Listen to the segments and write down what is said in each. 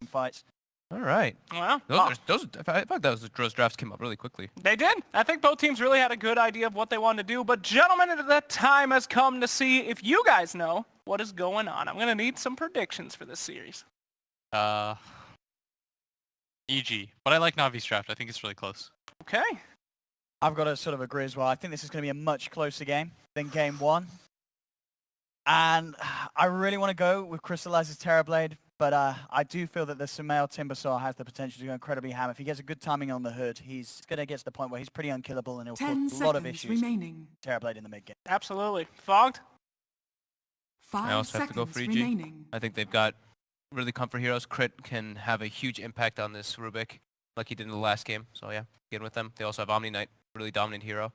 fights. All right. Well, I thought those drafts came up really quickly. they did. I think both teams really had a good idea of what they wanted to do. But gentlemen, that time has come to see if you guys know what is going on. I'm going to need some predictions for this series. EG. But I like Navi's draft. I think it's really close. Okay. I've got to sort of agree as well. I think this is going to be a much closer game than game one. And I really want to go with Crystallizer's Terrorblade, but I do feel that the Sumail Timbersaw has the potential to go incredibly ham. If he gets a good timing on the hood, he's going to get to the point where he's pretty unkillable and he'll cause a lot of issues. Remaining. Terrorblade in the mid game. Absolutely. Fogged? 5 I also have to go for EG. remaining. I think they've got really comfort heroes. Crit can have a huge impact on this Rubik, like he did in the last game. So yeah, get with them. They also have Omni Knight, really dominant hero.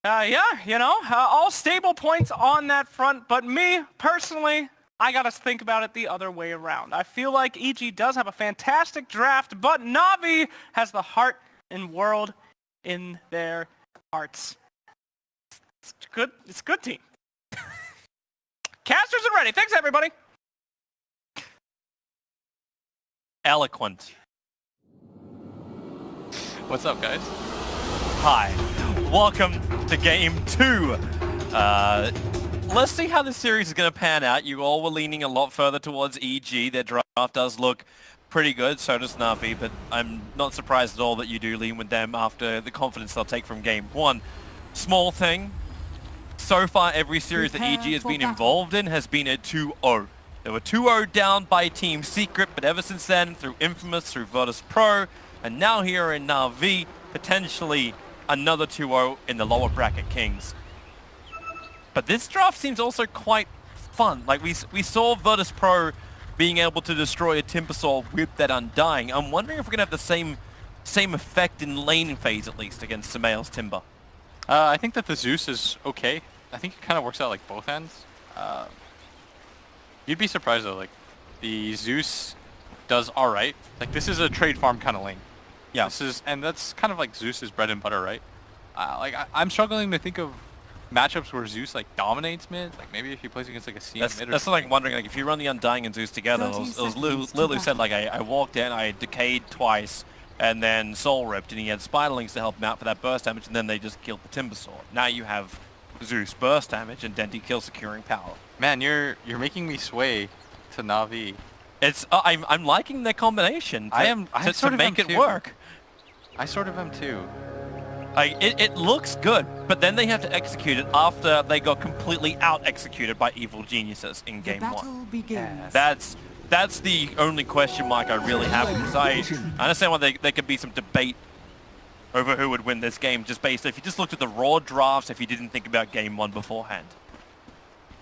Yeah, you know, all stable points on that front. But me, personally, I got to think about it the other way around. I feel like EG does have a fantastic draft, but Navi has the heart and world in their hearts. It's good. It's a good team. Casters are ready. Thanks, everybody. Eloquent. What's up, guys? Hi. Welcome to Game 2. Let's see how this series is going to pan out. You all were leaning a lot further towards EG. Their draft does look pretty good, so does Navi, but I'm not surprised at all that you do lean with them after the confidence they'll take from Game 1. Small thing. So far, every series that EG has been involved in has been a 2-0. They were 2-0 down by Team Secret, but ever since then, through Infamous, through Virtus Pro, and now here in Navi, potentially another 2-0 in the lower bracket Kings. But this draft seems also quite fun. Like we saw Virtus Pro being able to destroy a Timbersaw with that Undying. I'm wondering if we're going to have the same effect in laning phase, at least, against Sumail's Timber. I think that the Zeus is okay. I think it kind of works out like both ends. You'd be surprised though, like the Zeus does all right. Like this is a trade farm kind of lane. Yeah. And that's kind of like Zeus's bread and butter, right? I'm struggling to think of matchups where Zeus like dominates mid. Like maybe if he plays against like a CM mid. That's like wondering, like if you run the Undying and Zeus together, it was Lulu said like I walked in, I decayed twice, and then soul ripped, and he had Spiderlings to help him out for that burst damage, and then they just killed the Timbersaw. Now you have Zeus burst damage and Denti kill securing power. Man, you're making me sway to Navi. It's I'm liking their combination. To make it work. I sort of am too. Like it looks good, but then they have to execute it after they got completely out-executed by evil geniuses in Game 1. Begins. That's the only question mark I really have, because I understand why there could be some debate over who would win this game, just based if you just looked at the raw drafts, if you didn't think about Game 1 beforehand.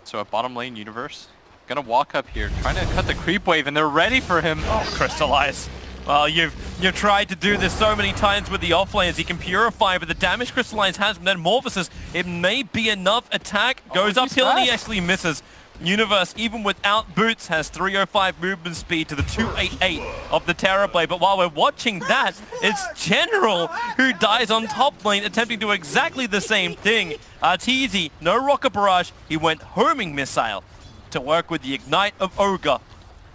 So a bottom lane universe, gonna walk up here, trying to cut the creep wave, and they're ready for him. Oh, Crystallize. Well, you've tried to do this so many times with the offlaners. He can purify, but the damage Crystallize has from that Morphosis, it may be enough. Attack goes uphill and he actually misses. Universe, even without boots, has 305 movement speed to the 288 of the Terrorblade. But while we're watching that, it's General who dies on top lane, attempting to do exactly the same thing. Arteezy, no rocket barrage. He went homing missile to work with the Ignite of Ogre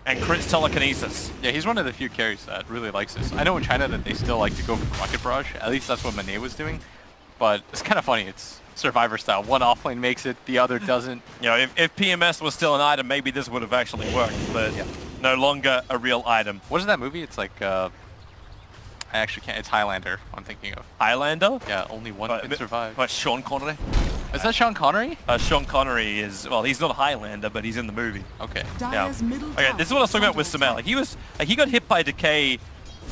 and Crit's telekinesis. Yeah, he's one of the few carries that really likes this. I know in China that they still like to go for rocket barrage. At least that's what Manet was doing. But it's kind of funny. It's Survivor style. One offlane makes it, the other doesn't. You know, if PMS was still an item, maybe this would have actually worked, but yeah, no longer a real item. What is that movie? It's like, I actually can't. It's Highlander, I'm thinking of. Highlander? Yeah, only one can survive. What, Sean Connery? Is that Sean Connery? Sean Connery is, well, he's not a Highlander, but he's in the movie. Okay. Yeah. Okay, this is what I was talking about with Sumail. Like he got hit by Decay,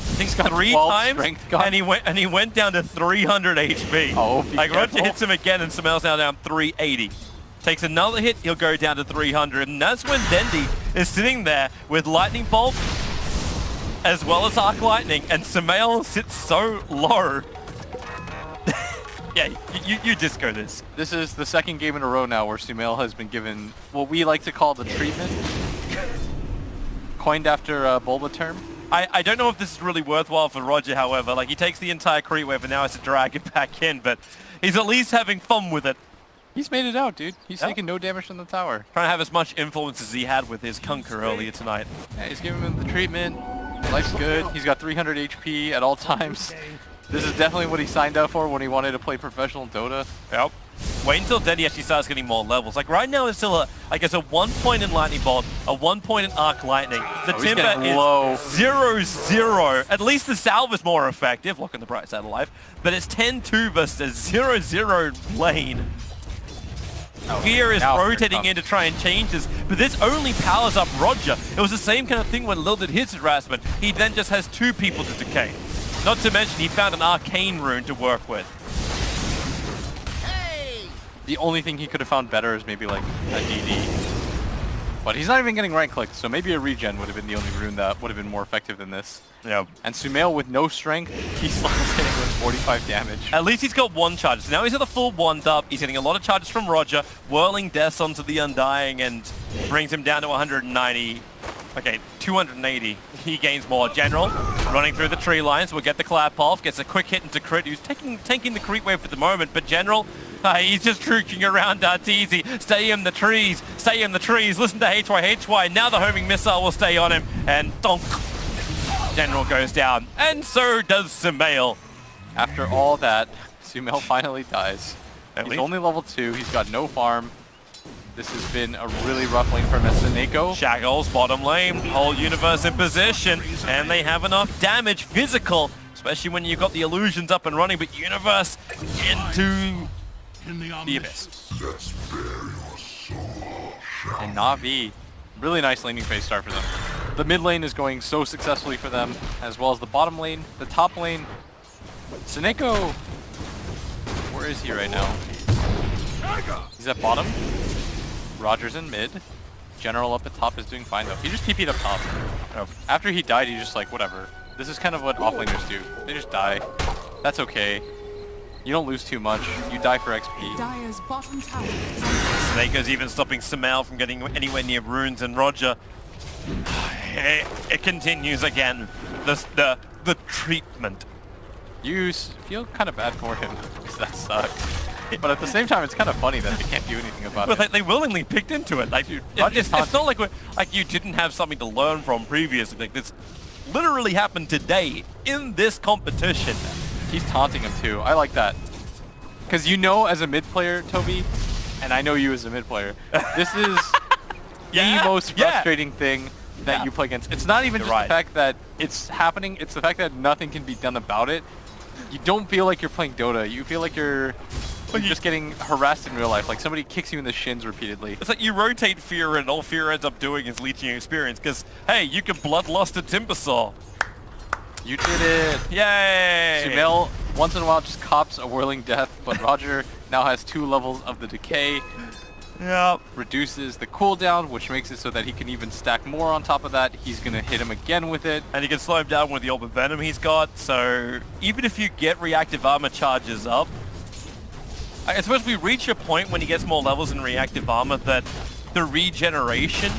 I think 3 times, and he went down to 300 HP. Oh, like Roger hits him again, and Sumail's now down 380. Takes another hit, he'll go down to 300, and that's when Dendi is sitting there with Lightning Bolt as well as Arc Lightning, and Sumail sits so low. Yeah, you disco this. This is the second game in a row now where Sumail has been given what we like to call the treatment. Coined after a Bulba term. I don't know if this is really worthwhile for Roger, however. Like, he takes the entire creep wave and now has to drag it back in, but he's at least having fun with it. He's made it out, dude. He's Yep. taking no damage from the tower. Trying to have as much influence as he had with his Conquer earlier tonight. Yeah, he's giving him the treatment. Life's good. He's got 300 HP at all times. This is definitely what he signed up for when he wanted to play professional Dota. Yep. Wait until Dendy actually starts getting more levels. Like right now it's still I guess a 1 point in Lightning Bolt, a 1 point in Arc Lightning. The he's Timber getting is low. 0-0. At least the Salve is more effective, looking the bright side of life. But it's 10-2 versus a 0-0 lane. Fear is now rotating in to try and change this, but this only powers up Roger. It was the same kind of thing when Lil did his harassment. He then just has 2 people to decay. Not to mention he found an arcane rune to work with. The only thing he could have found better is maybe like a DD. But he's not even getting right-clicked, so maybe a regen would have been the only rune that would have been more effective than this. Yeah. And Sumail with no strength, he's still hitting with 45 damage. At least he's got 1 charge. So now he's got the full 1-up. He's getting a lot of charges from Roger, whirling deaths onto the Undying and brings him down to 190. Okay, 280. He gains more. General running through the tree lines. Will get the clap off. Gets a quick hit into Crit, who's tanking the creep wave for the moment. But General, he's just trooking around Teasy. Stay in the trees. Stay in the trees. Listen to HY. Now the homing missile will stay on him. And donk. General goes down. And so does Sumail. After all that, Sumail finally dies. At He's least. only level 2. He's got no farm. This has been a really rough lane for Messineko. Shackles, bottom lane, whole universe in position, and they have enough damage, physical, especially when you've got the illusions up and running, but universe into the abyss. And Na'Vi, really nice laning phase start for them. The mid lane is going so successfully for them, as well as the bottom lane, the top lane. Sineko, where is he right now? He's at bottom. Roger's in mid. General up at top is doing fine though. He just TP'd up top. After he died, he's just like, whatever. This is kind of what offlaners do. They just die. That's okay. You don't lose too much. You die for XP. Dire's bottom tower. Snaker's even stopping Sumail from getting anywhere near runes, and Roger, it continues again. The treatment. You feel kind of bad for him, because that sucks. But at the same time, it's kind of funny that they can't do anything about But it. they willingly picked into it. Like, it's not like you didn't have something to learn from previously. Like this literally happened today in this competition. He's taunting him too. I like that. Because you know as a mid player, Toby, and I know you as a mid player, this is the most frustrating thing that you play against. It's not even just the fact that it's happening, it's the fact that nothing can be done about it. You don't feel like you're playing Dota. You feel like you're just getting harassed in real life. Like somebody kicks you in the shins repeatedly. It's like you rotate Fear and all Fear ends up doing is leeching experience because, hey, you can Bloodlust a Timbersaw. You did it. Yay! Sumail once in a while just cops a whirling death, but Roger now has 2 levels of the decay. Yep. Reduces the cooldown, which makes it so that he can even stack more on top of that. He's going to hit him again with it. And you can slow him down with the Orb of Venom he's got, so even if you get reactive armor charges up, I suppose we reach a point when he gets more levels in reactive armor that the regeneration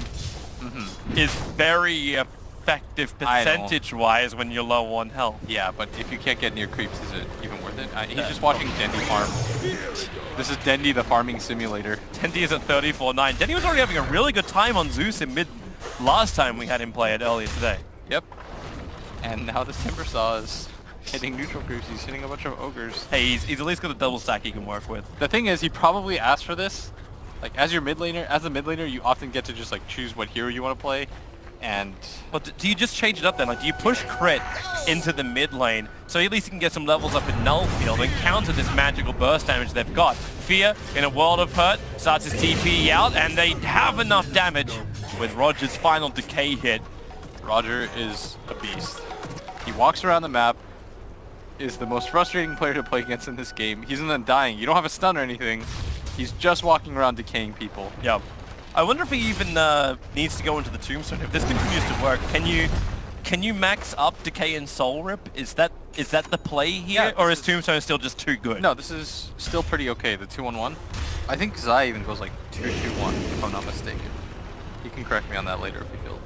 is very effective percentage-wise when you're low on health. Yeah, but if you can't get near creeps, is it even worth it? He's just watching Dendy farm. This is Dendy, the farming simulator. Dendy is at 34-9. Dendy was already having a really good time on Zeus in mid last time we had him play it earlier today. Yep. And now this Timbersaw is hitting neutral creeps. He's hitting a bunch of ogres. Hey, he's at least got a double stack he can work with. The thing is, he probably asked for this. Like, as a mid laner, you often get to just like choose what hero you want to play. And But do you just change it up then? Like, do you push Crit into the mid lane so at least you can get some levels up in Null Field and counter this magical burst damage they've got? Fear, in a world of hurt, starts his TP out, and they have enough damage with Roger's final decay hit. Roger is a beast. He walks around the map, is the most frustrating player to play against in this game. He's an Undying. You don't have a stun or anything. He's just walking around decaying people. Yep. I wonder if he even needs to go into the Tombstone. If this continues to work, can you max up Decay and Soul Rip? Is that the play here, Yeah, or is Tombstone still just too good? No, this is still pretty okay, the 2-1-1. I think Zai even goes like 2-2-1, if I'm not mistaken. You can correct me on that later if you feel.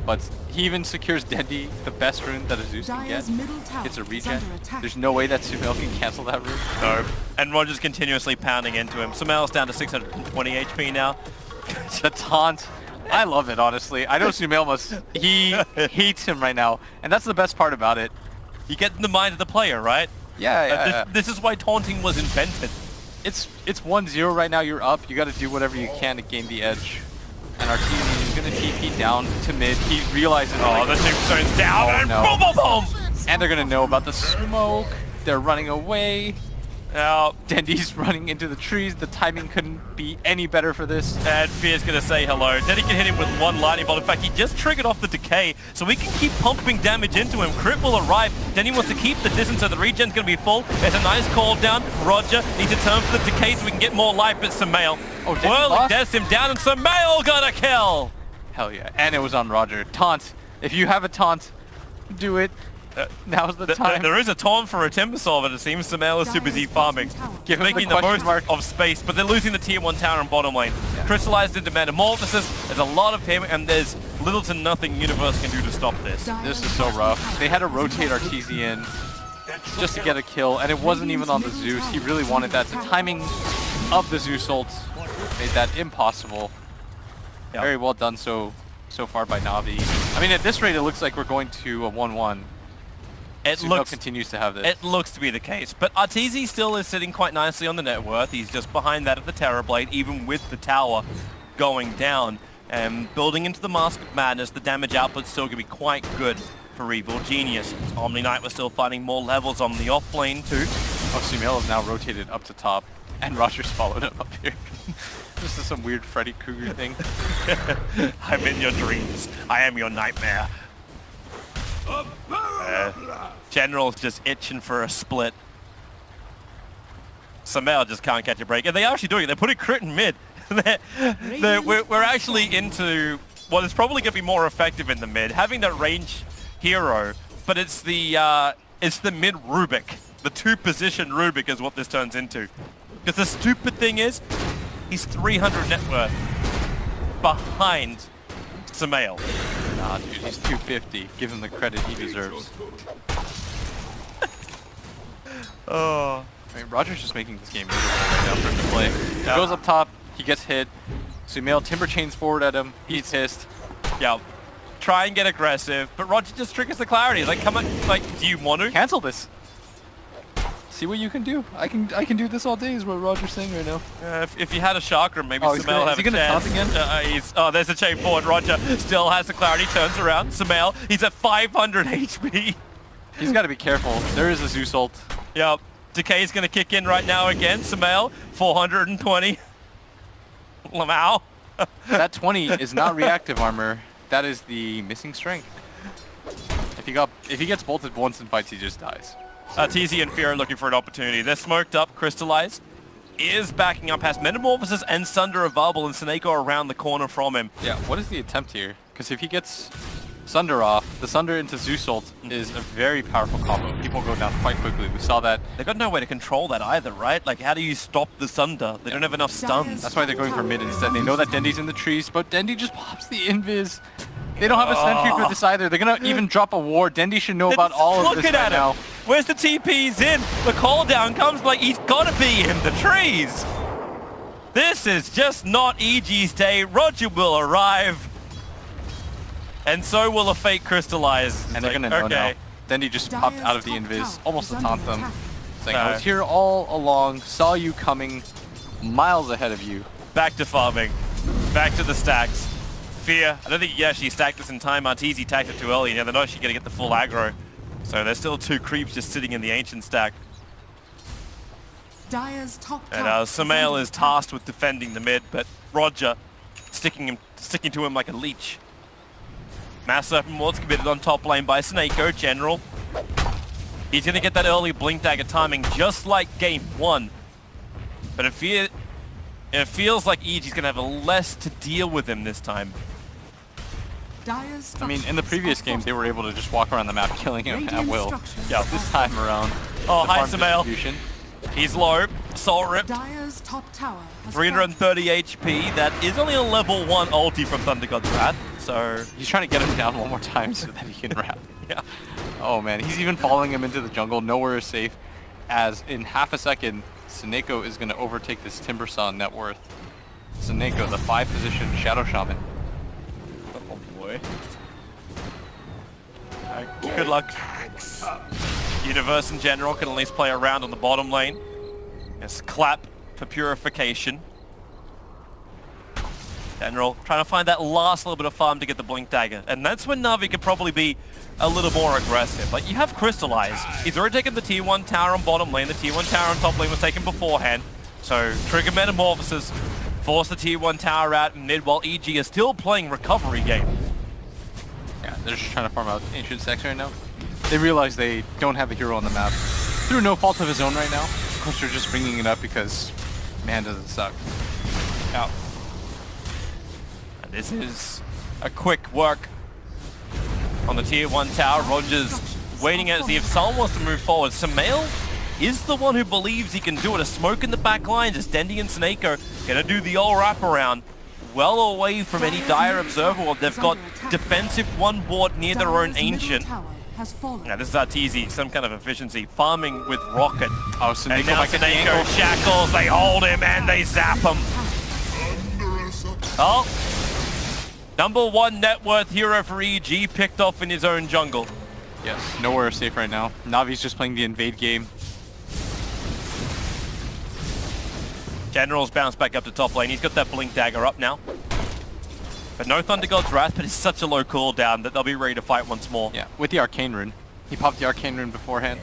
but he even secures Dendi, the best rune that a Zeus can get. Dire's middle tower Gets a is regen. under attack. There's no way that Sumail can cancel that rune. No. And Roger's continuously pounding into him. Sumail's down to 620 HP now. The taunt. I love it, honestly. I know Sumail he hates him right now. And that's the best part about it. You get in the mind of the player, right? Yeah. This is why taunting was invented. It's 1-0 right now. You're up. You got to do whatever you can to gain the edge. And Artesian is going to TP down to mid. He realizes... Oh, the tombstone's down, and no. boom, boom, boom! And they're going to know about the smoke. They're running away. Now, Dendi's running into the trees. The timing couldn't be any better for this. and Fear's gonna say hello. Then he can hit him with one lightning bolt. In fact, he just triggered off the decay, so we can keep pumping damage into him. Crit will arrive. Then he wants to keep the distance, so the regen's gonna be full. There's a nice call down. Roger needs to turn for the decay so we can get more life, but Sumail. Oh, Dendi Well, lost? there's him down, and Sumail got a kill! Hell yeah. And it was on Roger. Taunt. If you have a taunt, do it. Now's the time. There is a taunt for a Timbersaw, but it seems Sumail is too busy farming. Give him Making the the question most mark. of space, but they're losing the tier 1 tower and bottom lane. Crystallized into metamorphosis, there's a lot of him, and there's little to nothing Universe can do to stop this. This is so rough. They had to rotate Artesian just to get a kill, and it wasn't even on the Zeus. He really wanted that. The timing of the Zeus ult made that impossible. Yep. Very well done so far by Navi. I mean, at this rate, it looks like we're going to a 1-1. It Sumail looks continues to have this. It looks to be the case, but Arteezy still is sitting quite nicely on the net worth. He's just behind that of the Terrorblade, even with the tower going down. And building into the Mask of Madness, the damage output's still going to be quite good for Evil Genius. Omni Knight was still finding more levels on the off lane too. Oh, Sumail is now rotated up to top, and Roger's followed him up here. This is some weird Freddy Krueger thing. I'm in your dreams. I am your nightmare. General's just itching for a split. Sumail just can't catch a break. And they're actually doing it. They're putting crit in mid. We're actually into what is probably going to be more effective in the mid. Having that range hero, but it's the mid Rubik. The 2-position Rubik is what this turns into. Because the stupid thing is, he's 300 net worth behind Sumail. Nah, dude, he's 250. Give him the credit he deserves. Oh. I mean, Roger's just making this game beautiful right now for him to play. He goes up top, he gets hit. Sumail timber chains forward at him. He's pissed. Yeah. Try and get aggressive, but Roger just triggers the clarity. He's like, come on, like, do you want to? Cancel this. See what you can do. I can do this all day is what Roger's saying right now. If you had a chakra, maybe Oh, he's Sumail gonna- have is he a gonna chance. taunt again? There's a chain forward. Roger still has the clarity, turns around. Sumail, he's at 500 HP. He's got to be careful. There is a Zeus ult. Yep. Decay's going to kick in right now again. Sumail, 420. Lamau. That 20 is not reactive armor. That is the missing strength. If he gets bolted once in fights, he just dies. TZ and Fear are looking for an opportunity. They're smoked up. Crystallize is backing up, has Metamorphosis and Sunder available, and Seneko around the corner from him. Yeah, what is the attempt here? Because if he gets Sunder off, the Sunder into Zeus ult is a very powerful combo. People go down quite quickly. We saw that. They've got no way to control that either, right? Like, how do you stop the Sunder? They don't have enough stuns. That's why they're going for mid instead. They know that Dendi's in the trees, but Dendi just pops the invis. They don't have a sentry for this either. They're going to even drop a ward. Dendi should know about all of this Looking right at now. him. Where's the TP's in? The call down comes like he's got to be in the trees. This is just not EG's day. Roger will arrive. And so will a fake crystallize. And they're going to know now. Dendi just popped out of the invis, almost to taunt them. Saying, I was here all along, saw you coming miles ahead of you. Back to farming. Back to the stacks. Fear. I don't think she stacked this in time. Arteezy tacked it too early. Yeah, they're not actually going to get the full aggro. So there's still 2 creeps just sitting in the ancient stack. Dire's top And tower Sumail is under tasked with defending the mid, but Roger sticking to him like a leech. Mass Serpent Ward's committed on top lane by Seneko, General. He's going to get that early Blink Dagger timing just like game 1. But it feels like EG's going to have less to deal with him this time. Dire's I mean, in the previous game, they were able to just walk around the map killing him at will. structures Yeah, this time around. Oh, the hi, farm Sumail. distribution He's low. Soul Rip. Dire's top tower has 330 HP. That is only a level 1 ulti from Thunder God's Wrath. So He's trying to get him down one more time so that he can wrap. yeah. Oh man, he's even following him into the jungle. Nowhere is safe. As in half a second, Sineko is going to overtake this Timbersaw net worth. Sineko, the 5 position Shadow Shaman. Oh boy. Good luck. Universe in general can at least play around on the bottom lane. It's clap for purification. General trying to find that last little bit of farm to get the Blink Dagger. And that's when Na'Vi could probably be a little more aggressive. Like, you have Crystallize. He's already taken the tier 1 tower on bottom lane. The tier 1 tower on top lane was taken beforehand. So, trigger Metamorphosis, force the tier 1 tower out mid while EG is still playing recovery game. Yeah, they're just trying to farm out Ancient Stacks right now. They realize they don't have a hero on the map. Through no fault of his own right now. Of course, they're just bringing it up because man doesn't suck. Out. And this is a quick work on the tier 1 tower. Rogers waiting out to see if someone wants to move forward. Samael is the one who believes he can do it. A smoke in the back line, just Dendy and Snako gonna do the all wraparound. Well away from any dire observer. They've got defensive 1 board near their own Ancient. Now this is Arteezy, some kind of efficiency, farming with Rocket. Oh, Sineko And now might get the Sineko ankle. shackles, they hold him and they zap him. Oh, number 1 net worth hero for EG picked off in his own jungle. Yes, nowhere safe right now. Navi's just playing the invade game. General's bounced back up to top lane. He's got that Blink Dagger up now. But no Thunder God's Wrath, but it's such a low cooldown that they'll be ready to fight once more. Yeah, with the Arcane Rune. He popped the Arcane Rune beforehand.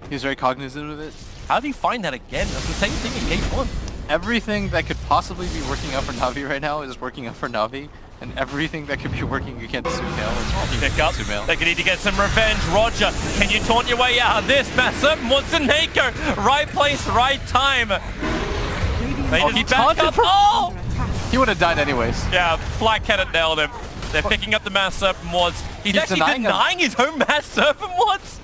He was very cognizant of it. How do you find that again? That's the same thing in game 1. Everything that could possibly be working out for Navi right now is working out for Navi. And everything that could be working against Sumail is working Pick up. Sumail. They could need to get some revenge. Roger, can you taunt your way out of this? Massive wants to Nako. Right place, right time. They Oh, just he back taunted up. from- Oh! He would have died anyways. Yeah, Flack had it nailed him. They're picking up the Mass Serpent wards. He's actually denying him. denying his own Mass Serpent wards.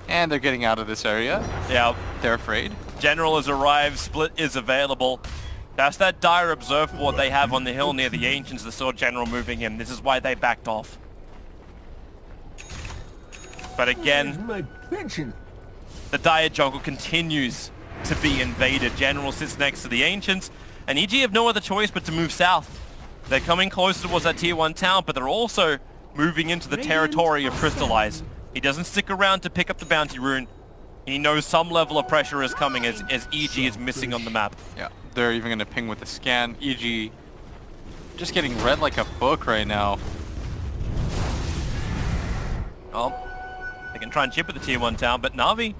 And they're getting out of this area. Yeah, They're afraid. General has arrived. Split is available. That's that dire observer ward they have on the hill near the Ancients that saw General moving in. This is why they backed off. But again, the dire jungle continues to be invaded. General sits next to the Ancients, and EG have no other choice but to move south. They're coming closer towards that tier 1 town, but they're also moving into the territory of Crystallize. He doesn't stick around to pick up the bounty rune. He knows some level of pressure is coming as EG is missing on the map. Yeah, they're even going to ping with the scan. EG just getting read like a book right now. Well, they can try and chip at the tier 1 town, but Na'Vi,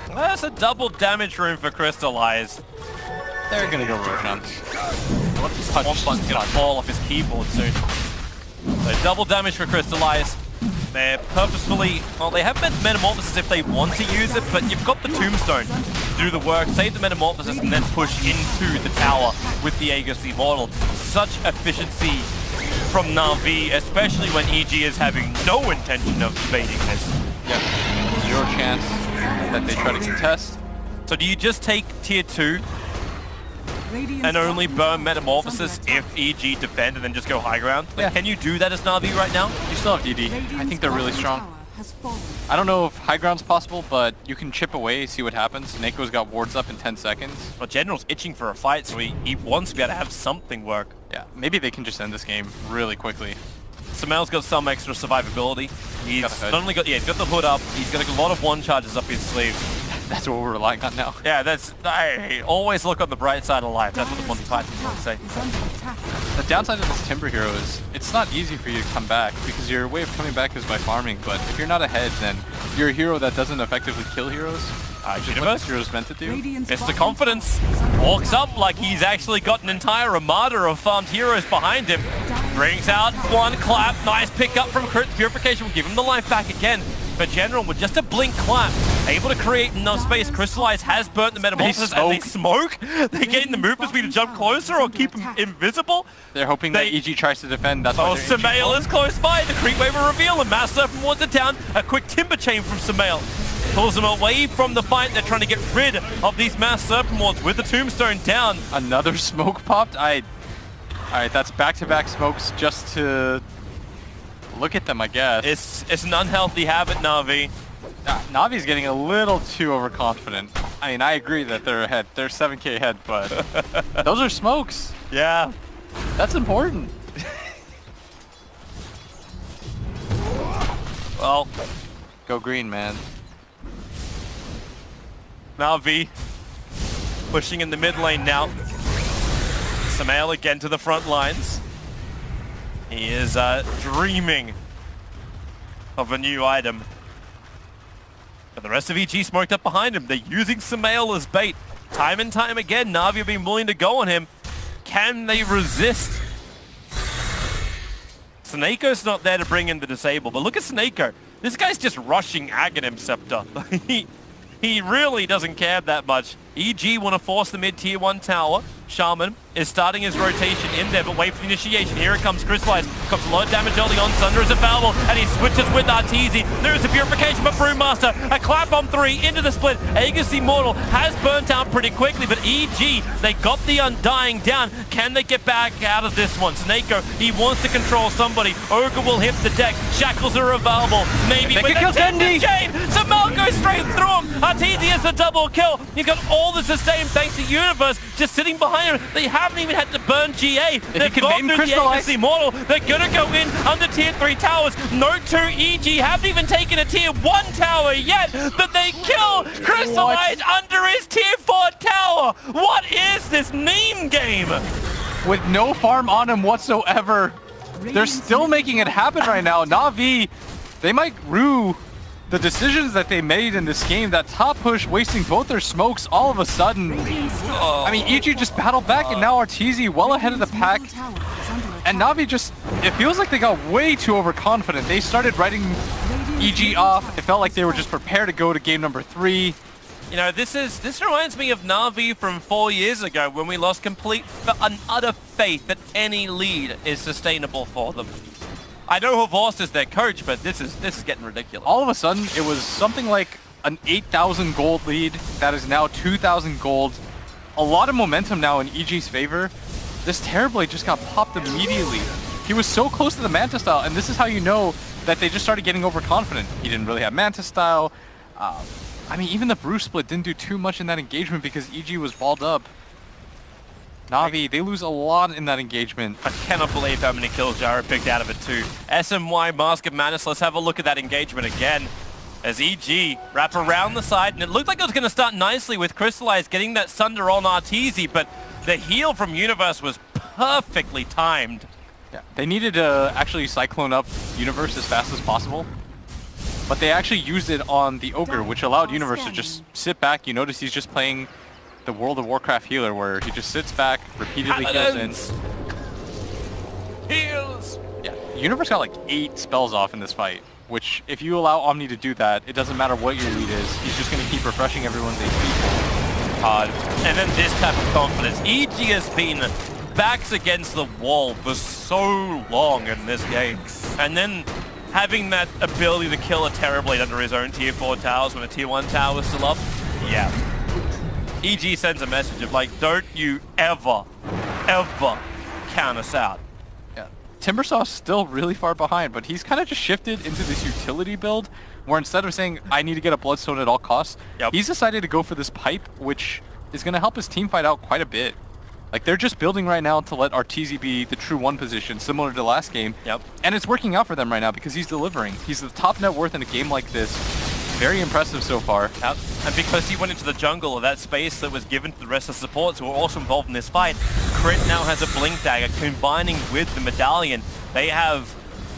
that's a double damage rune for Crystallize. They're going to go Roshan. What if his one button's gonna fall off his keyboard soon? So double damage for Crystallize. They're purposefully, well, they have Metamorphosis if they want to use it, but you've got the Tombstone to do the work, save the Metamorphosis, and then push into the tower with the Aegis Immortal. Such efficiency from Na'Vi, especially when EG is having no intention of evading this. Yeah, 0 chance that they try to contest. So do you just take tier 2 and only burn Metamorphosis if EG defend and then just go high ground? Like, Yeah. can you do that as Na'Vi right now? You still have DD. I think they're really strong. I don't know if high ground's possible, but you can chip away, see what happens. Nako's got wards up in 10 seconds. Well, General's itching for a fight, so he wants to be able to have something work. Yeah, maybe they can just end this game really quickly. Samael's got some extra survivability. He's Got the hood. not only got, yeah, he's got the hood up, he's got a lot of 1 charges up his sleeve. That's what we're relying on now. Yeah, that's, hey, always look on the bright side of life. That's what the Monty Python always say. The downside of this Timber hero is it's not easy for you to come back because your way of coming back is by farming, but if you're not ahead, then you're a hero that doesn't effectively kill heroes. Which is what Universe? this hero's meant to do. Mr. Confidence walks up like he's actually got an entire armada of farmed heroes behind him. Brings out 1 clap. Nice pick up from Crit. Purification will give him the life back again. But General, with just a blink clap, able to create enough space. Crystallize has burnt the Metamorphosis and they smoke. They're getting the movement speed to jump closer or keep him invisible. They're hoping that EG tries to defend. That's why Oh, they're Samael is close by. The creep wave will reveal and Mass Serpent wards it down. A quick timber chain from Samael. pulls them away from the fight. They're trying to get rid of these mass serpent wards with the tombstone down. Another smoke popped. Alright, that's back-to-back smokes just to look at them, I guess. It's an unhealthy habit, Na'Vi. Navi's getting a little too overconfident. I mean, I agree that they're ahead. They're 7k ahead, but those are smokes. Yeah. That's important. Well, go green, man. Na'Vi pushing in the mid lane now. Samael again to the front lines. He is dreaming of a new item. But the rest of EG smoked up behind him. They're using Samael as bait. Time and time again, Na'Vi have been willing to go on him. Can they resist? Snakeo's not there to bring in the disable, but look at Snako. This guy's just rushing Aghanim Scepter. He really doesn't care that much. EG want to force the mid tier 1 tower. Shaman is starting his rotation in there, but wait for the initiation. Here it comes, Crystallize. Comes a lot of damage early on. Sunder is available, and he switches with Arteezy. There is a purification, but Brewmaster, a clap on 3 into the split. Aegis Immortal has burnt out pretty quickly, but EG, they got the Undying down. Can they get back out of this one? Snako, he wants to control somebody. Ogre will hit the deck. Shackles are available. Maybe with the tender chain. Samal goes straight through him. Arteezy has the double kill. He got all the sustain thanks to Universe just sitting behind him. They haven't even had to burn GA. They've gone through the Aegis Immortal. They're gonna go in under tier 3 towers. No 2 EG haven't even taken a tier 1 tower yet, but they kill Crystallize under his tier 4 tower. What is this meme game? With no farm on him whatsoever, they're still making it happen right now. Na'Vi, they might rue the decisions that they made in this game. That top push, wasting both their smokes all of a sudden. I mean, EG just battled back, and now Arteezy well ahead of the pack. And Na'Vi just, it feels like they got way too overconfident. They started writing EG off. It felt like they were just prepared to go to game number 3. You know, this reminds me of Na'Vi from 4 years ago when we lost complete and utter faith that any lead is sustainable for them. I know Horst is their coach, but this is getting ridiculous. All of a sudden, it was something like an 8,000 gold lead that is now 2,000 gold. A lot of momentum now in EG's favor. This Terrorblade just got popped immediately. He was so close to the Manta style, and this is how you know that they just started getting overconfident. He didn't really have Manta style. I mean, even the Brew split didn't do too much in that engagement because EG was balled up. Na'Vi, they lose a lot in that engagement. I cannot believe how many kills Jara picked out of it too. SMY, Mask of Madness, let's have a look at that engagement again. As EG wrap around the side, and it looked like it was going to start nicely with Crystallize getting that Sunder on Arteezy, but the heal from Universe was perfectly timed. Yeah, they needed to actually Cyclone up Universe as fast as possible. But they actually used it on the Ogre, which allowed Universe to just sit back. You notice he's just playing the World of Warcraft healer, where he just sits back, repeatedly heals in. Heals! Yeah, Universe got like 8 spells off in this fight, which if you allow Omni to do that, it doesn't matter what your lead is, he's just going to keep refreshing everyone's HP. And then this type of confidence. EG has been backs against the wall for so long in this game. And then having that ability to kill a Terrorblade under his own tier 4 towers when a tier 1 tower is still up, yeah. EG sends a message of like, don't you ever count us out. Yeah, Timbersaw's still really far behind, but he's kind of just shifted into this utility build where instead of saying, I need to get a Bloodstone at all costs, he's decided to go for this pipe, which is going to help his team fight out quite a bit. Like, they're just building right now to let Arteezy be the true 1 position, similar to last game. And it's working out for them right now because he's delivering. He's the top net worth in a game like this. Very impressive so far. And because he went into the jungle, or that space that was given to the rest of the supports who were also involved in this fight, Crit now has a Blink Dagger combining with the Medallion. They have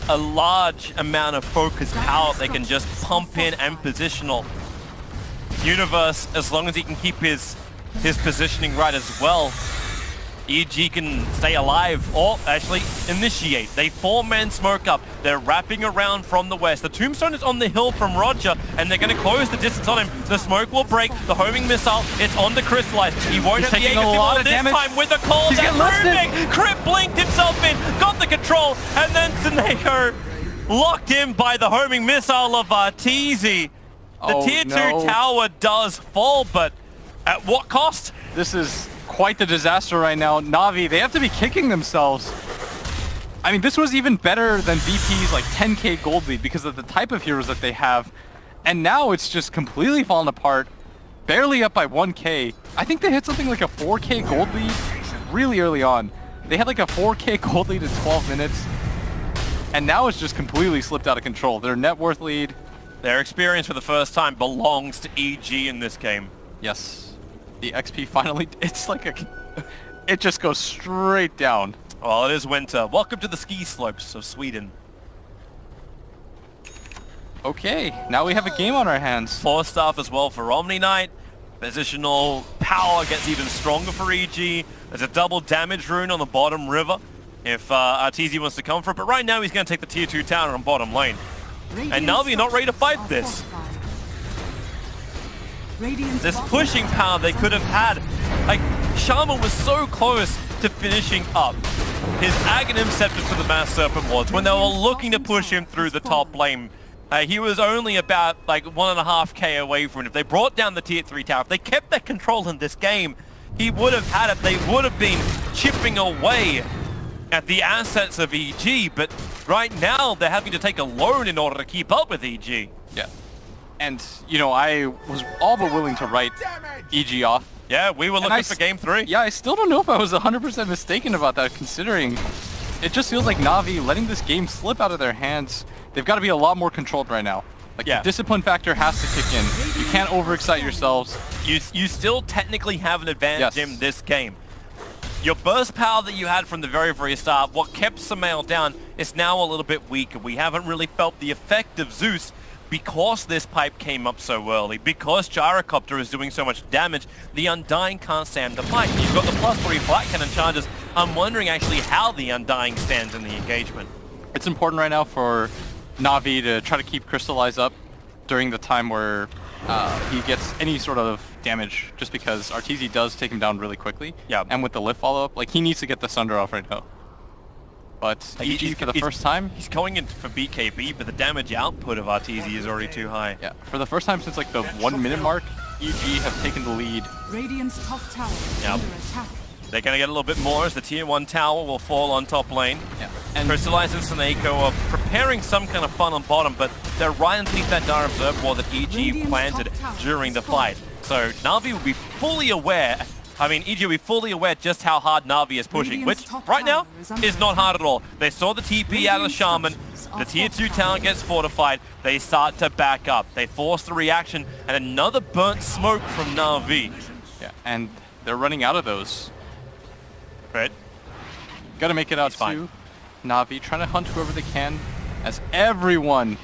a large amount of focused power they can just pump in and positional. Universe, as long as he can keep his positioning right as well, EG can stay alive or actually initiate. They 4-man smoke up. They're wrapping around from the west. The Tombstone is on the hill from Roger, and they're going to close the distance on him. The smoke will break. The homing missile, it's on to Crystallize. He won't have the Aegis Immortal this time with the call. He's moving. Crit blinked himself in, got the control, and then Snako locked in by the homing missile of Arteezy. The tier 2 tower does fall, but at what cost? This is quite the disaster right now. Na'Vi, they have to be kicking themselves. I mean, this was even better than VP's like 10k gold lead because of the type of heroes that they have. And now it's just completely fallen apart. Barely up by 1k. I think they hit something like a 4k gold lead really early on. They had like a 4k gold lead in 12 minutes. And now it's just completely slipped out of control. Their net worth lead. Their experience for the first time belongs to EG in this game. Yes. The XP finally, it's like it just goes straight down. Well, it is winter. Welcome to the ski slopes of Sweden. Okay, now we have a game on our hands. 4 staff as well for Omni Knight. Positional power gets even stronger for EG. There's a double damage rune on the bottom river if Arteezy wants to come for it. But right now he's going to take the tier 2 tower on bottom lane. And Na'Vi not ready to fight this. This pushing power they could have had. Like, Shaman was so close to finishing up his Aghanim Scepter for the Mass Serpent Wards when they were looking to push him through the top lane. He was only about like 1.5k away from it. If they brought down the tier 3 tower, if they kept their control in this game, he would have had it. They would have been chipping away at the assets of EG, but right now they're having to take a loan in order to keep up with EG. Yeah. And, you know, I was all but willing to write EG off. Yeah, we were looking for game 3. Yeah, I still don't know if I was 100% mistaken about that, considering it just feels like Na'Vi letting this game slip out of their hands. They've got to be a lot more controlled right now. Like, the discipline factor has to kick in. You can't overexcite yourselves. You still technically have an advantage in this game. Your burst power that you had from the very, very start, what kept Sumail down, is now a little bit weaker. We haven't really felt the effect of Zeus because this pipe came up so early, because Gyrocopter is doing so much damage. The Undying can't stand the fight. You've got the +3 flat cannon charges. I'm wondering actually how the Undying stands in the engagement. It's important right now for Na'Vi to try to keep Crystallize up during the time where he gets any sort of damage, just because Arteezy does take him down really quickly. Yeah. And with the lift follow-up, like, he needs to get the Sunder off right now. But EG for the first time... He's going in for BKB, but the damage output of Arteezy is already too high. Yeah, for the first time since like the 1 minute mark, EG have taken the lead. Radiant's top tower is under attack. They're going to get a little bit more as the tier 1 tower will fall on top lane. Yeah. And Crystallize and Seneko are preparing some kind of fun on bottom, but they're right underneath that Dire Observer wall that EG planted during the fight. So Na'Vi will be fully aware. I mean, EG will be fully aware just how hard Na'Vi is pushing, which right now is not hard at all. They saw the TP out of Shaman. The tier 2 tower gets fortified. They start to back up. They force the reaction, and another burnt smoke from Na'Vi. yeah, and they're running out of those. Right? Gotta make it out to Na'Vi, trying to hunt whoever they can, as everyone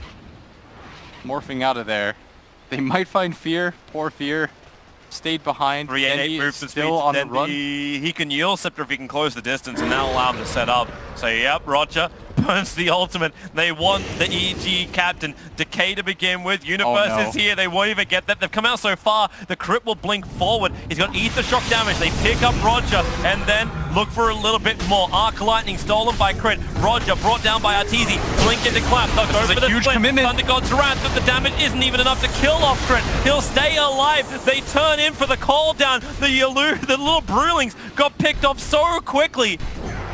morphing out of there. They might find Fear. Poor Fear stayed behind. 388 movement still on the run. He can yield Scepter if he can close the distance, and that'll allow him to set up. So yep, Roger burns the ultimate. They want the EG captain. Decay to begin with. Universe is here. They won't even get that. They've come out so far. The crit will blink forward. He's got Ether Shock damage. They pick up Roger and then look for a little bit more. Arc Lightning stolen by crit. Roger brought down by Arteezy. Blink into clap. They'll go for the huge split. commitment. Thunder God's Wrath, but the damage isn't even enough to kill off crit. He'll stay alive. They turn in for the call down. The little Brewlings got picked off so quickly.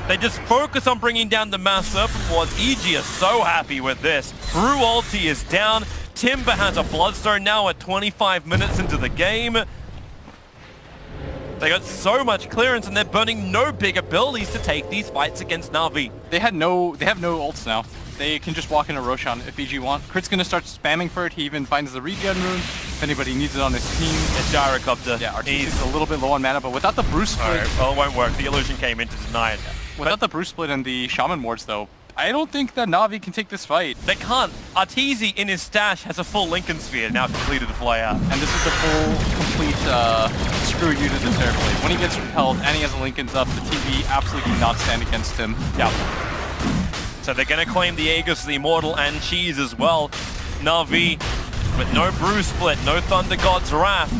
They just focus on bringing down the Mass Serpent Wards. EG is so happy with this. Brew ulti is down. Timber has a Bloodstone now at 25 minutes into the game. They got so much clearance and they're burning no big abilities to take these fights against Na'Vi. They have no ults now. They can just walk into Roshan if EG want. Crit's gonna start spamming for it. He even finds the regen rune if anybody needs it on his team. It's Gyrocopter. Yeah, Arteezy's a little bit low on mana, but without the Bruce split... Well, it won't work. The illusion came in to deny it. Without the Bruce split and the Shaman wards, though, I don't think that Na'Vi can take this fight. They can't. Arteezy in his stash has a full Lincoln Sphere now completed to fly out. And this is the full, complete screw you to the Terror Blade. When he gets repelled and he has a Lincoln's up, the TV absolutely cannot stand against him. Yep. So they're going to claim the Aegis, the Immortal, and Cheese as well. Na'Vi with no Brew Split, no Thunder God's Wrath,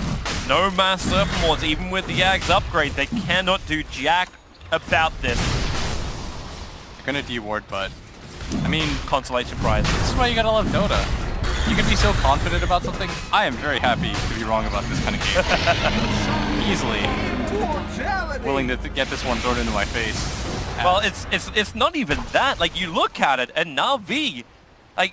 no Mass Serpent Wards. Even with the Ags upgrade, they cannot do jack about this. They're gonna deward, but I mean, consolation prize. This is why you gotta love Dota. you can be so confident about something. I am very happy to be wrong about this kind of game. Easily willing to get this one thrown into my face. Well, it's not even that. Like, you look at it, and Na'Vi, like,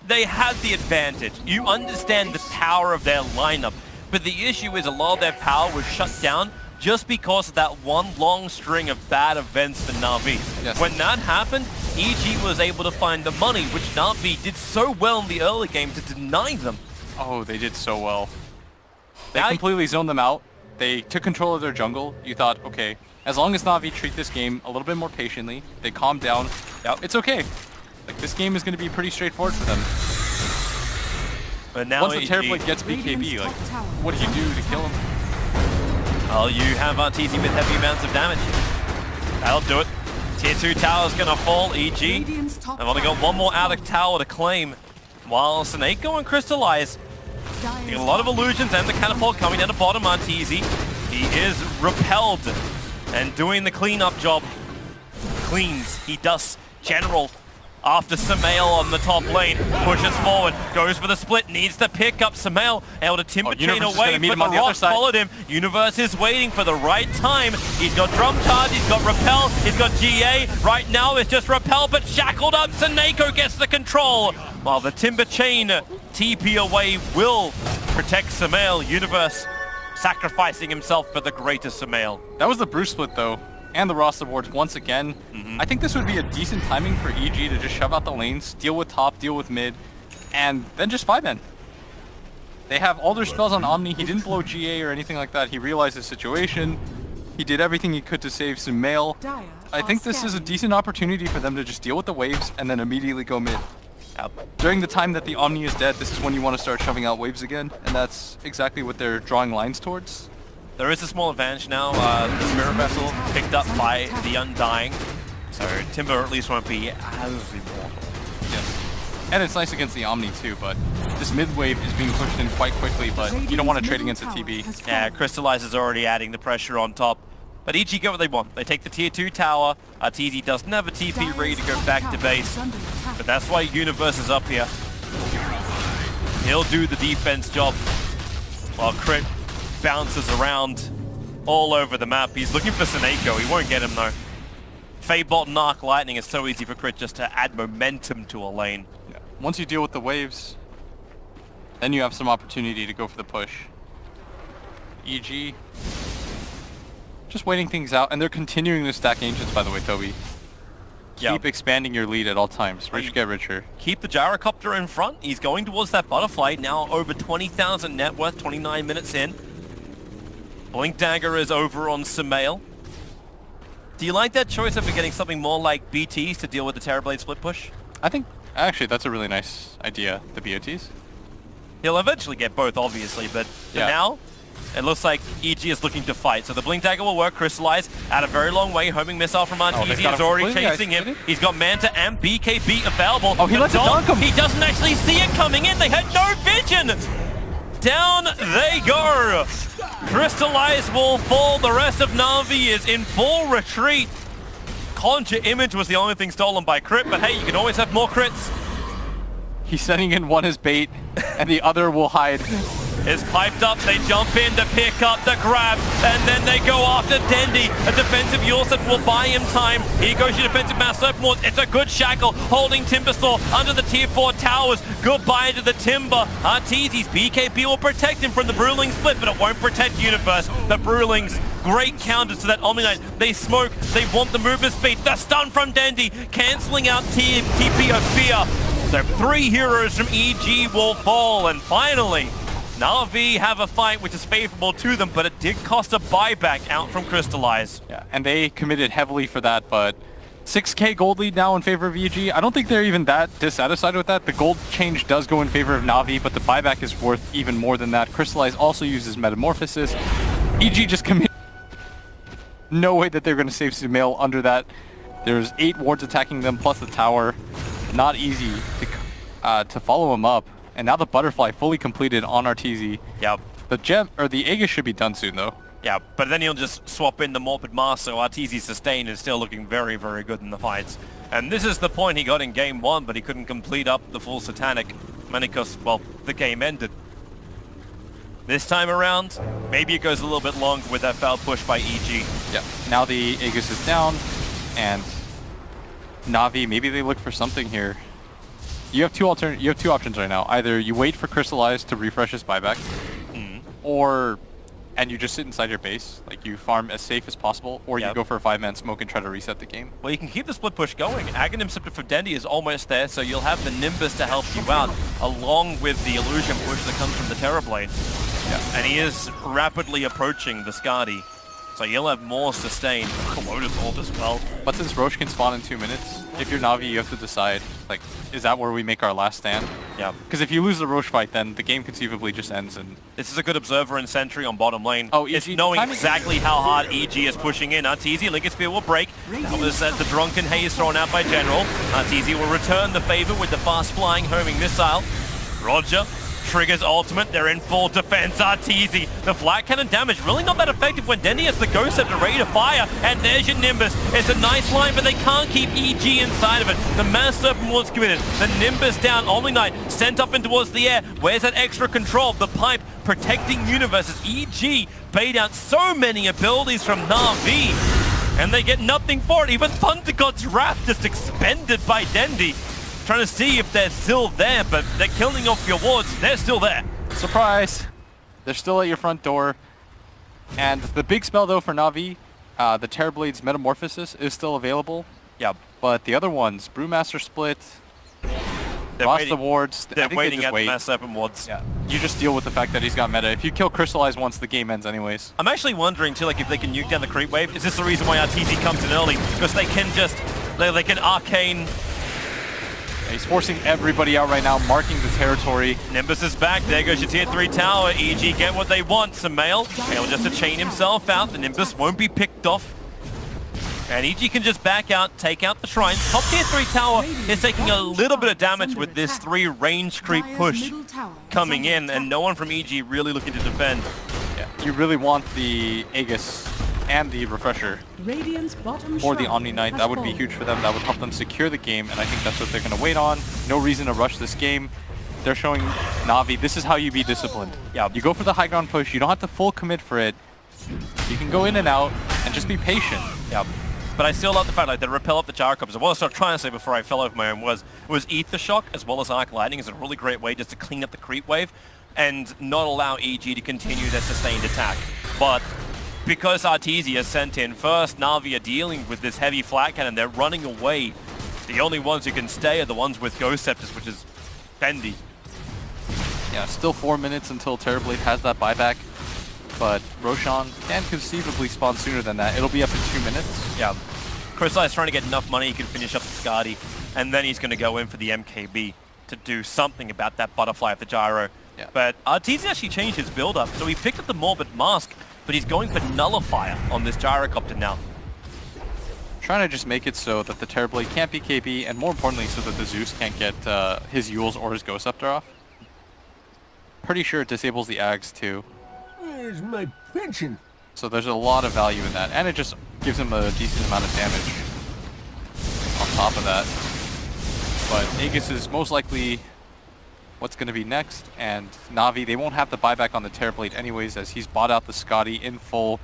they have the advantage. You understand the power of their lineup, but the issue is a lot of their power was shut down just because of that one long string of bad events for Na'Vi. Yes. When that happened, EG was able to find the money, which Na'Vi did so well in the early game to deny them. Oh, they did so well. They Now- completely zoned them out. They took control of their jungle. You thought, okay, as long as Na'Vi treat this game a little bit more patiently, they calm down, it's okay. Like, this game is going to be pretty straightforward for them. But now Once the EG, Terrorblade gets BKB, like, what do you do to kill him? well, you have RTZ with heavy amounts of damage. That'll do it. Tier 2 tower's gonna fall, EG. Radiant's top They've only got tower one more has Attic fallen. tower to claim, while Snake and Crystallize. Dire's A lot of top illusions and the catapult coming down the bottom on TZ. He is repelled and doing the cleanup job. Cleans, he does. General after Samael on the top lane, pushes forward, goes for the split, needs to pick up Samael, able to timber chain Universe is away, gonna meet but him the on the other Rock side. followed him. Universe is waiting for the right time. He's got Drum Charge, he's got Repel, he's got GA. Right now it's just Repel, but shackled up, Seneko gets the control. While the timber chain TP away will protect Samael. Universe sacrificing himself for the greater Samael. That was the Bruce split, though, and the roster boards once again. I think this would be a decent timing for EG to just shove out the lanes, deal with top, deal with mid, and then just 5-man. They have all their spells on Omni. He didn't blow GA or anything like that. He realized his situation. He did everything he could to save Samael. Dire I are think this is a scanning. decent opportunity for them to just deal with the waves and then immediately go mid. Yep. During the time that the Omni is dead, this is when you want to start shoving out waves again, and that's exactly what they're drawing lines towards. There is a small advantage now. The Spirit Vessel picked up by the Undying. So Timber at least won't be as immortal. Yes. And it's nice against the Omni too, but this mid wave is being pushed in quite quickly, but you don't want to trade against a TB. Yeah, Crystallize is already adding the pressure on top. But EG get what they want. They take the tier 2 tower. TZ doesn't have a TP ready to go back to base. But that's why Universe is up here. He'll do the defense job while Crit bounces around all over the map. He's looking for Seneko. He won't get him though. Feybolt and Arc Lightning is so easy for Crit just to add momentum to a lane. Yeah. Once you deal with the waves, then you have some opportunity to go for the push. EG just waiting things out, and they're continuing to stack Ancients, by the way, Toby. Yeah. Keep expanding your lead at all times. Rich get richer. Keep the Gyrocopter in front. He's going towards that Butterfly. Now over 20,000 net worth, 29 minutes in. Blink Dagger is over on Samael. Do you like that choice of getting something more like BTs to deal with the Terrorblade split push? I think, actually, that's a really nice idea, the BOTs. He'll eventually get both, obviously, but for Yeah. now, it looks like EG is looking to fight. So the Blink Dagger will work. Crystallize at a very long way. Homing missile from RTZ they've got is him already completely chasing him. isolated. He's got Manta and BKB available. Oh, he The lets it dunk him. He doesn't actually see it coming in. They had no vision. Down they go. Crystallize will fall. The rest of Na'Vi is in full retreat. Conjure Image was the only thing stolen by Crit, but hey, you can always have more crits. He's sending in one as bait, and the other will hide. Is piped up, they jump in to pick up the grab, and then they go after Dendi. A defensive Yulset will buy him time. Here goes your defensive Mass Serpent. It's a good shackle, holding Timbersaw under the tier 4 towers. Goodbye to the Timber. Arteezy's BKB will protect him from the Bruling split, but it won't protect Universe. The Brulings, great counters to that Omni Knight. They smoke, they want the movement speed. The stun from Dendi, cancelling out TP of Fear. So 3 heroes from EG will fall, and finally, Na'Vi have a fight which is favorable to them, but it did cost a buyback out from Crystallize. Yeah, and they committed heavily for that, but 6k gold lead now in favor of EG. I don't think they're even that dissatisfied with that. The gold change does go in favor of Na'Vi, but the buyback is worth even more than that. Crystallize also uses Metamorphosis. EG just committed. No way that they're going to save Sumail under that. There's 8 wards attacking them, plus the tower. Not easy to follow him up. And now the Butterfly fully completed on RTZ. Yep. The gem, or the Aegis should be done soon though. Yeah, but then he'll just swap in the Morbid Mass, so Arteezy's sustain is still looking very, very good in the fights. And this is the point he got in game 1, but he couldn't complete up the full Satanic. mainly because, well, the game ended. This time around, maybe it goes a little bit longer with that foul push by EG. Yeah. Now the Aegis is down, and Na'Vi, maybe they look for something here. You have two options right now. Either you wait for Crystallize to refresh his buyback, and you just sit inside your base, like you farm as safe as possible, or you go for a 5-man smoke and try to reset the game. Well, you can keep the split push going. Aghanim Scepter for Dendi is almost there, so you'll have the Nimbus to help you out, along with the illusion push that comes from the Terrorblade. Yeah. And he is rapidly approaching the Skadi, so you'll have more sustain. Lotus ult as well. But since Roche can spawn in 2 minutes, if you're Na'Vi, you have to decide, like, is that where we make our last stand? Yeah. Because if you lose the Roche fight, then the game conceivably just ends. And this is a good observer and sentry on bottom lane. Oh, it's knowing exactly how hard EG is pushing in. Arteezy, Lincoln Spear will break. That was the Drunken Haze thrown out by General. Arteezy will return the favor with the fast flying homing missile. Roger triggers ultimate, they're in full defense. Arteezy, the flat cannon damage really not that effective when Dendi has the Ghost Scepter ready to fire, and there's your Nimbus. It's a nice line, but they can't keep EG inside of it. The Mass Serpent was committed, the Nimbus down, Omni Knight sent up and towards the air. Where's that extra control? The pipe protecting universes. EG bait out so many abilities from Na'Vi, and they get nothing for it. Even Thunder God's Wrath just expended by Dendi. Trying to see if they're still there, but they're killing off your wards. They're still there. Surprise! They're still at your front door. And the big spell, though, for Na'Vi, the Terrorblade's Metamorphosis is still available. Yeah. But the other ones, Brewmaster Split, lost the wards. They're waiting at the Mass Serpent wards. Yeah. You just deal with the fact that he's got meta. If you kill Crystallize once, the game ends anyways. I'm actually wondering, too, like, if they can nuke down the creep wave. Is this the reason why Arteezy comes in early? Because they can just, they can arcane. He's forcing everybody out right now, marking the territory. Nimbus is back. There goes your tier 3 tower. EG get what they want. Sumail able just to chain himself out. The Nimbus won't be picked off. And EG can just back out, take out the shrines. Top tier 3 tower is taking a little bit of damage with this 3 range creep push coming in, and no one from EG really looking to defend. Yeah, you really want the Aegis and the refresher or the Omni Knight. That would be huge for them. That would help them secure the game, and I think that's what they're going to wait on. No reason to rush this game. They're showing Na'Vi, this is how you be disciplined. Yeah, you go for the high ground push. You don't have to full commit for it. You can go in and out and just be patient. Yeah. But I still love the fact like they repel up the Gyrocopters. What I was trying to say before I fell over my own was Ether Shock as well as Arc Lightning is a really great way just to clean up the creep wave and not allow EG to continue their sustained attack. But because Arteezy is sent in first, Na'Vi are dealing with this heavy flat cannon. They're running away. The only ones who can stay are the ones with Ghost Scepters, which is Dendi. Yeah, still 4 minutes until Terrorblade has that buyback, but Roshan can conceivably spawn sooner than that. It'll be up in 2 minutes. Yeah. Crystallize trying to get enough money he can finish up the Skadi, and then he's going to go in for the MKB to do something about that butterfly of the gyro. Yeah. But Arteezy actually changed his build-up, so he picked up the Morbid Mask, but he's going for Nullifier on this Gyrocopter now. Trying to just make it so that the Terrorblade can't be KB, and more importantly, so that the Zeus can't get his Yules or his Ghost Scepter off. Pretty sure it disables the Ags too. Where's my pension? So there's a lot of value in that, and it just gives him a decent amount of damage on top of that. But Aegis is most likely what's going to be next, and Na'Vi, they won't have the buyback on the Terrorblade anyways, as he's bought out the Skadi in full,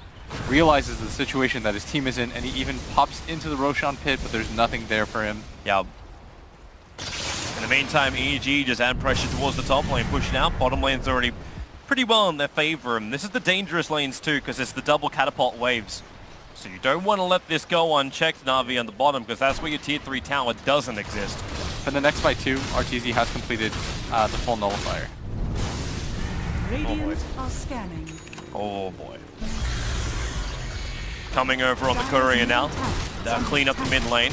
realizes the situation that his team is in, and he even pops into the Roshan pit, but there's nothing there for him. Yeah. In the meantime, EG just add pressure towards the top lane, pushing out. Bottom lane's already pretty well in their favor, and this is the dangerous lanes too, because it's the double catapult waves. So you don't want to let this go unchecked, Na'Vi, on the bottom, because that's where your tier 3 tower doesn't exist. For the next fight too, Arteezy has completed the full Nullifier. Radiant are scanning. Oh boy. Coming over on the courier now. They'll clean up the mid lane.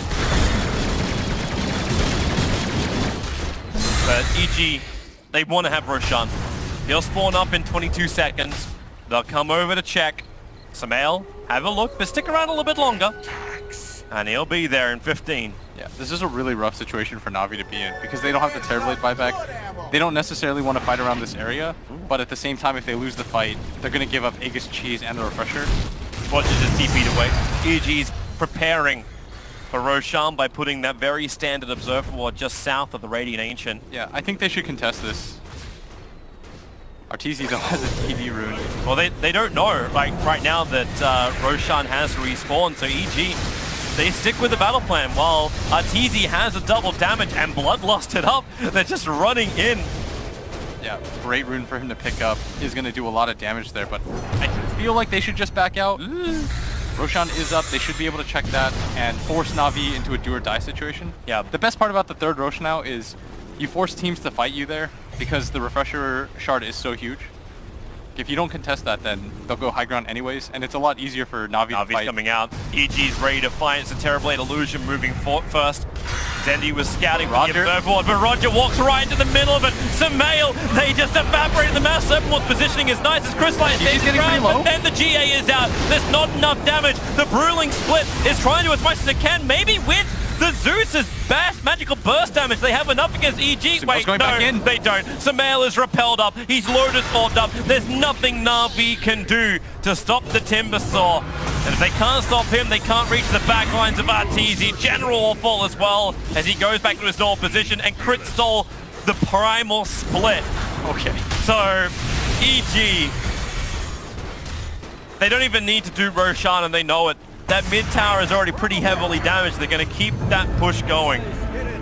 But EG, they want to have Roshan. He'll spawn up in 22 seconds. They'll come over to check. Sumail, have a look, but stick around a little bit longer. And he'll be there in 15. Yeah, this is a really rough situation for Na'Vi to be in, because they don't have the Terrorblade buyback. They don't necessarily want to fight around this area, but at the same time, if they lose the fight, they're going to give up Aegis Cheese and the Refresher. Watch it just TP'd away. EG's preparing for Roshan by putting that very standard Observer Ward just south of the Radiant Ancient. Yeah, I think they should contest this. Arteezy though has a TV rune. Well, they don't know, like, right now that Roshan has respawned, so EG, they stick with the battle plan while Arteezy has a double damage and Bloodlust it up. They're just running in. Yeah, great rune for him to pick up. Is going to do a lot of damage there, but I feel like they should just back out. Roshan is up. They should be able to check that and force Na'Vi into a do or die situation. Yeah. The best part about the third Roshan now is you force teams to fight you there because the refresher shard is so huge. If you don't contest that, then they'll go high ground anyways, and it's a lot easier for Na'Vi to Navi's fight. coming out. EG's ready to fight. It's a Terrorblade Illusion moving first. Dendi was scouting for the Observer Ward, but Roger walks right into the middle of it. Sumail, they just evaporated the mass. Serpentward's positioning is nice as Crystalline stays getting pretty low. but then the GA is out. There's not enough damage. The Bruiling Split is trying to do as much as it can, maybe with the Zeus's best magical burst damage. They have enough against EG. Sumail's Wait, going no, back in. they don't. Sumail is repelled up. He's Lotus orbed up. There's nothing Na'Vi can do to stop the Timbersaw. And if they can't stop him, they can't reach the back lines of Arteezy. General will fall as well as he goes back to his normal position, and Crit stole the Primal Split. Okay. So, EG, they don't even need to do Roshan, and they know it. That mid tower is already pretty heavily damaged. They're going to keep that push going.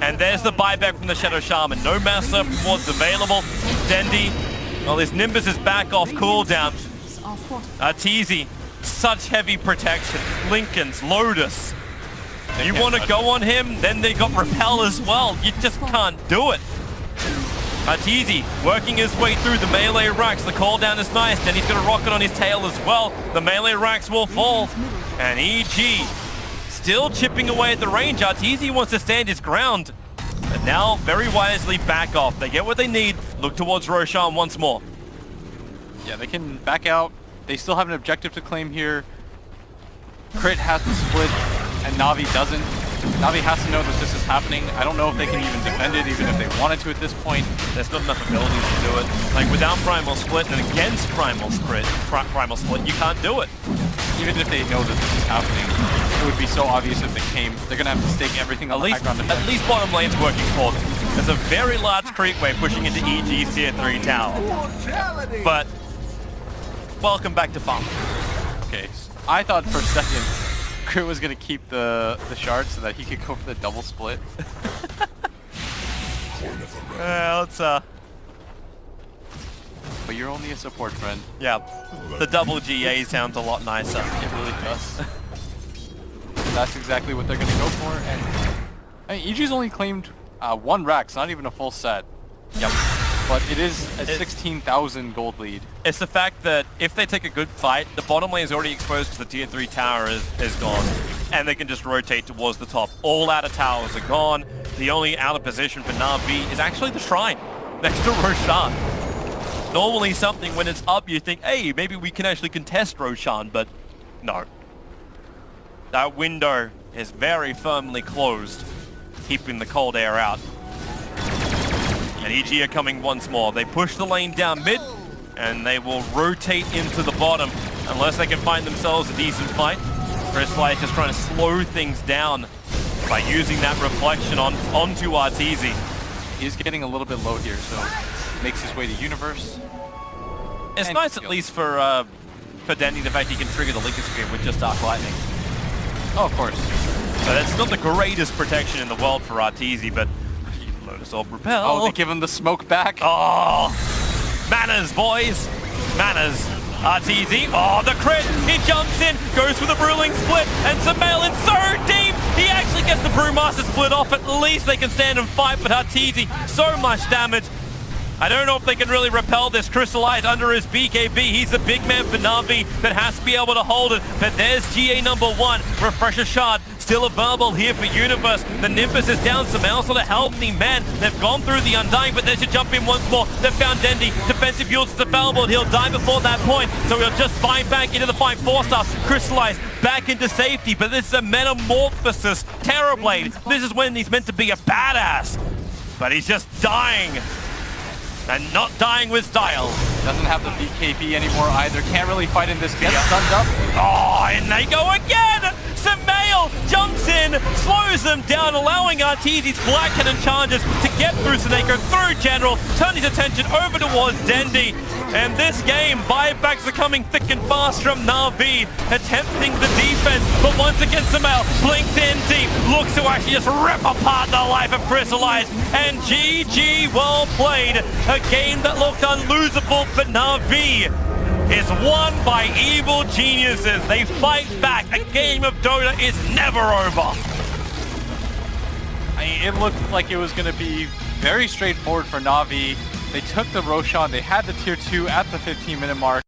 And there's the buyback from the Shadow Shaman. No Mass Serpent Wards available. Dendi, well, his Nimbus is back off cooldown. Arteezy, such heavy protection. Lincoln's, Lotus. You want to go on him, then they got Repel as well. You just can't do it. Arteezy working his way through the melee racks. The call down is nice. Then he's got a rocket on his tail as well. The melee racks will fall. And EG still chipping away at the range. Arteezy wants to stand his ground. But now, very wisely, back off. They get what they need. Look towards Roshan once more. Yeah, they can back out. They still have an objective to claim here. Crit has the split, and Na'Vi doesn't. Na'Vi has to know that this is happening. I don't know if they can even defend it, even if they wanted to at this point. There's not enough abilities to do it. Like, without Primal Split and against Primal Split, you can't do it. Even if they know that this is happening, it would be so obvious if they came. They're going to have to stake everything on the high ground defense. At least bottom lane's working for them. There's a very large creep wave pushing into EG's tier 3 tower. But, welcome back to farm. Okay, I thought for a second Crit was going to keep the shard so that he could go for the double split. Let's But you're only a support friend. yeah, the double GA sounds a lot nicer. It really does. That's exactly what they're going to go for. And I mean, EG's only claimed one rack, it's not even a full set. Yep. But it is a 16,000 gold lead. It's the fact that if they take a good fight, the bottom lane is already exposed to the tier 3 tower is gone. And they can just rotate towards the top. All outer towers are gone. The only outer position for Na'Vi is actually the shrine next to Roshan. Normally something when it's up you think, hey, maybe we can actually contest Roshan, but no. That window is very firmly closed, keeping the cold air out. And EG are coming once more. They push the lane down mid, and they will rotate into the bottom unless they can find themselves a decent fight. Crystalline just trying to slow things down by using that reflection onto Arteezy. He's getting a little bit low here, so makes his way to Universe. It's And nice at least for Dendi the fact he can trigger the Lincoln Screen with just Dark Lightning. Oh, of course. So that's not the greatest protection in the world for Arteezy, but Lotus Orb Repel. Oh, they give him the smoke back. Oh, manners, boys. Manners. Arteezy. Oh, the crit. He jumps in, goes for the Bruiling Split, and Sumail in so deep. He actually gets the Brewmaster Split off. At least they can stand and fight, but Arteezy, so much damage. I don't know if they can really repel this. Crystallize under his BKB. He's the big man for Na'Vi that has to be able to hold it. But there's GA number 1. Refresher Shard still available here for Universe. The Nimbus is down. Sumail's not a healthy man. They've gone through the Undying, but they should jump in once more. They've found Dendi. Defensive Yields is available. He'll die before that point. So he'll just find back into the fight. 4-star. Crystallize back into safety. But this is a Metamorphosis Terrorblade. This is when he's meant to be a badass. But he's just dying. And not dying with style. Doesn't have the BKB anymore either. Can't really fight in this. Gets stunned up. Oh, and they go again! Sumail jumps in, slows them down, allowing Arteezy's Black Cannon charges to get through Seneko, through General, turn his attention over towards Dendi. And this game, buybacks are coming thick and fast from Na'Vi, attempting the defense, but once again Sumail blinks in deep, looks to actually just rip apart the life of Crystallize, and GG, well played. A game that looked unlosable for Na'Vi is won by evil geniuses. They fight back. A game of Dota is never over. I mean, it looked like it was going to be very straightforward for Na'Vi. They took the Roshan, they had the tier 2 at the 15-minute mark.